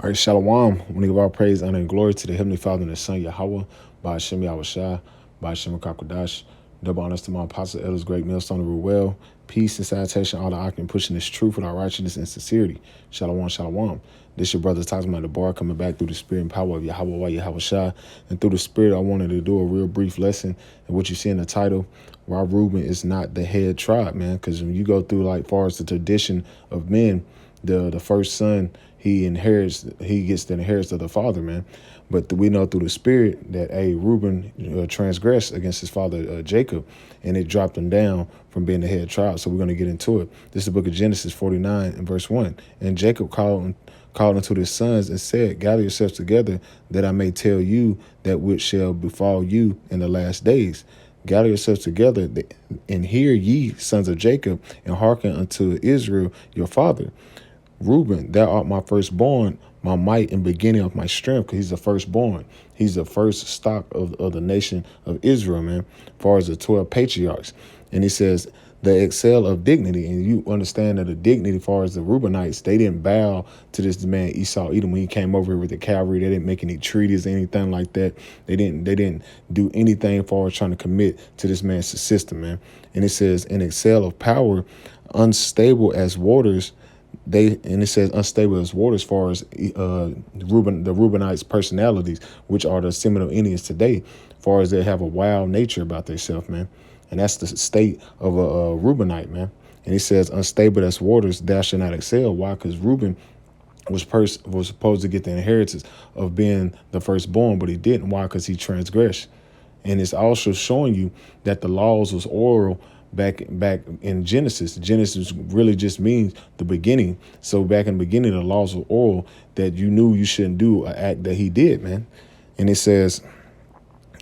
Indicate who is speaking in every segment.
Speaker 1: All right, Shalom. We give all praise, honor, and glory to the Heavenly Father and His Son, Yahweh, by Hashem Yahushua, by Hashem Kakodash. Double honors to my apostle, elders, great millstone, and well. Peace and salutation, all the octane pushing this truth with our righteousness and sincerity. Shalom, shalom. This your brother talking about the bar coming back through the spirit and power of Yahweh, Yahushua. And through the spirit, I wanted to do a real brief lesson. And what you see in the title, why Reuben is not the head tribe, man. Because when you go through, like, far as the tradition of men, the first son, he gets the inheritance of the father, man. But we know through the spirit that Reuben transgressed against his father Jacob, and it dropped him down from being the head tribe. So we're going to get into it. This is the book of Genesis 49 and verse 1. And Jacob called unto his sons and said, gather yourselves together, that I may tell you that which shall befall you in the last days. Gather yourselves together, and hear ye, sons of Jacob, and hearken unto Israel your father. Reuben, thou art my firstborn, my might and beginning of my strength, because he's the firstborn. He's the first stock of the nation of Israel, man, as far as the 12 patriarchs. And he says, the excel of dignity. And you understand that the dignity, as far as the Reubenites, they didn't bow to this man Esau Edom when he came over here with the cavalry. They didn't make any treaties, anything like that. They didn't do anything as far as trying to commit to this man's system, man. And it says, an excel of power, unstable as waters. And it says unstable as water, as far as the Reubenites' personalities, which are the Seminole Indians today, as far as they have a wild nature about themselves, man. And that's the state of a Reubenite, man. And he says unstable as waters, thou shalt not excel. Why? Because Reuben was supposed to get the inheritance of being the firstborn, but he didn't. Why? Because he transgressed. And it's also showing you that the laws was oral back in Genesis. Genesis really just means the beginning. So back in the beginning, the laws were oral, that you knew you shouldn't do an act that he did, man. And it says,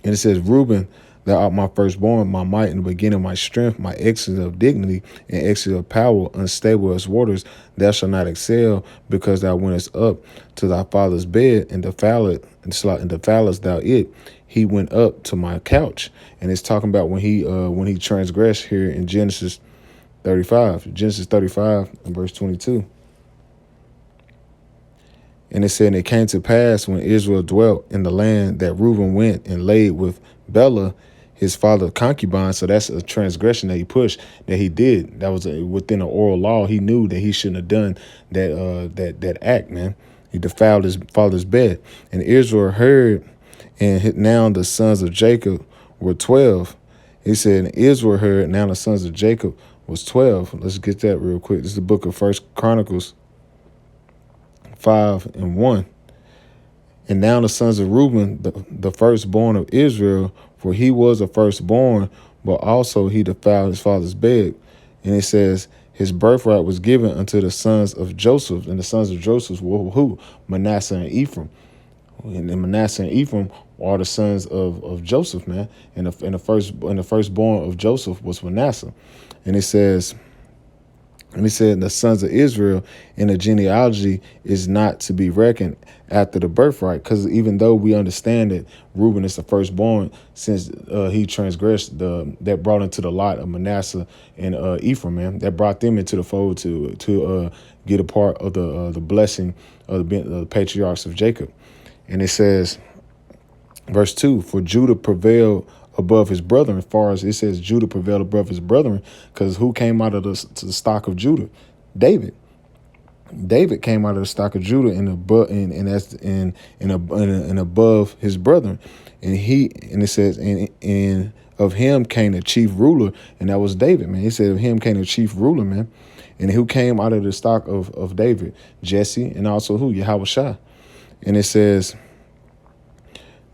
Speaker 1: Reuben, thou art my firstborn, my might and the beginning of my strength, my excellence of dignity and excellence of power, unstable as waters, thou shalt not excel, because thou wentest up to thy father's bed and defilest thou it. He went up to my couch. And it's talking about when he transgressed here in Genesis 35. Genesis 35 and verse 22. And it said, and it came to pass when Israel dwelt in the land that Reuben went and laid with Bela, his father's concubine. So that's a transgression that he did. That was within the oral law. He knew that he shouldn't have done that act, man. He defiled his father's bed. And Israel heard, and now the sons of Jacob were 12. He said, and Israel heard, now the sons of Jacob was 12. Let's get that real quick. This is the book of First Chronicles 5 and 1. And now the sons of Reuben, the firstborn of Israel, for he was the firstborn, but also he defiled his father's bed. And it says, his birthright was given unto the sons of Joseph, and the sons of Joseph were who? Manasseh and Ephraim. And Manasseh and Ephraim are the sons of Joseph, man. And the firstborn of Joseph was Manasseh. And it says, and he said, the sons of Israel in the genealogy is not to be reckoned after the birthright. Because even though we understand that Reuben is the firstborn, since he transgressed, that brought into the lot of Manasseh and Ephraim, man, that brought them into the fold to get a part of the blessing of the patriarchs of Jacob. And it says, verse 2, for Judah prevailed above his brethren. As far as it says, Judah prevailed above his brethren, because who came out of the stock of Judah? David. David came out of the stock of Judah and above his brethren. And it says, and of him came the chief ruler, and that was David, man. He said of him came the chief ruler, man. And who came out of the stock of David? Jesse, and also who? Yahushua. And it says,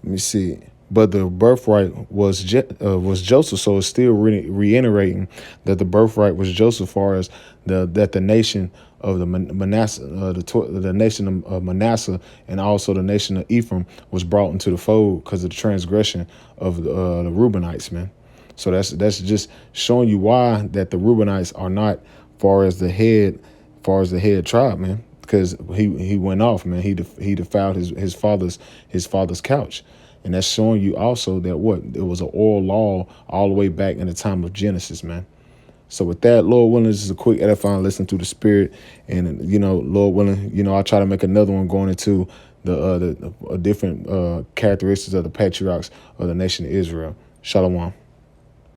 Speaker 1: let me see. But the birthright was Joseph, so it's still reiterating that the birthright was Joseph, as far as that the nation of the Manasseh, the nation of Manasseh, and also the nation of Ephraim was brought into the fold because of the transgression of the Reubenites, man. So that's just showing you why that the Reubenites are not far as the head tribe, man. Because he went off, man. He defiled his father's couch. And that's showing you also that it was an oral law all the way back in the time of Genesis, man. So with that, Lord willing, this is a quick edifying listen through the Spirit, and Lord willing, I'll try to make another one going into the different characteristics of the patriarchs of the nation of Israel. Shalom.